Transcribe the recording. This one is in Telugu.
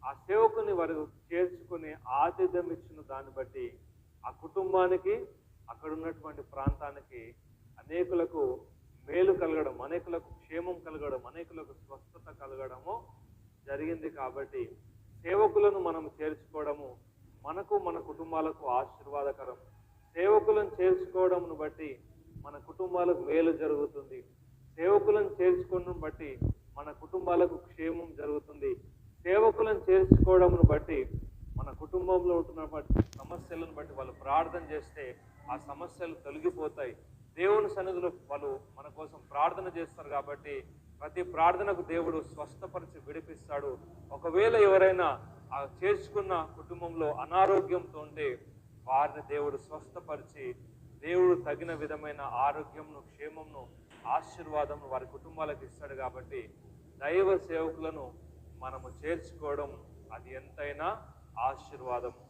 ఆ సేవకుని వారు చేర్చుకుని ఆతిథ్యం ఇచ్చిన దాన్ని బట్టి ఆ కుటుంబానికి అక్కడ ఉన్నటువంటి ప్రాంతానికి అనేకులకు మేలు కలగడం, అనేకులకు క్షేమం కలగడం, అనేకులకు స్వస్థత కలగడము జరిగింది. కాబట్టి సేవకులను మనం చేర్చుకోవడము మనకు మన కుటుంబాలకు ఆశీర్వాదకరం. సేవకులను చేర్చుకోవడంను బట్టి మన కుటుంబాలకు మేలు జరుగుతుంది. సేవకులను చేర్చుకోవడం బట్టి మన కుటుంబాలకు క్షేమం జరుగుతుంది. సేవకులను చేర్చుకోవడంను బట్టి మన కుటుంబంలో ఉంటున్నటువంటి సమస్యలను బట్టి వాళ్ళు ప్రార్థన చేస్తే ఆ సమస్యలు తొలగిపోతాయి. దేవుని సన్నిధిలో వాళ్ళు మన కోసం ప్రార్థన చేస్తారు. కాబట్టి ప్రతి ప్రార్థనకు దేవుడు స్వస్థపరిచి విడిపిస్తాడు. ఒకవేళ ఎవరైనా ఆ చేర్చుకున్న కుటుంబంలో అనారోగ్యంతో ఉంటే వారిని దేవుడు స్వస్థపరిచి దేవుడు తగిన విధమైన ఆరోగ్యంను, క్షేమంను, ఆశీర్వాదంను వారి కుటుంబాలకు ఇస్తాడు. కాబట్టి దైవ సేవకులను మనము చేర్చుకోవడం అది ఎంతైనా ఆశీర్వాదము.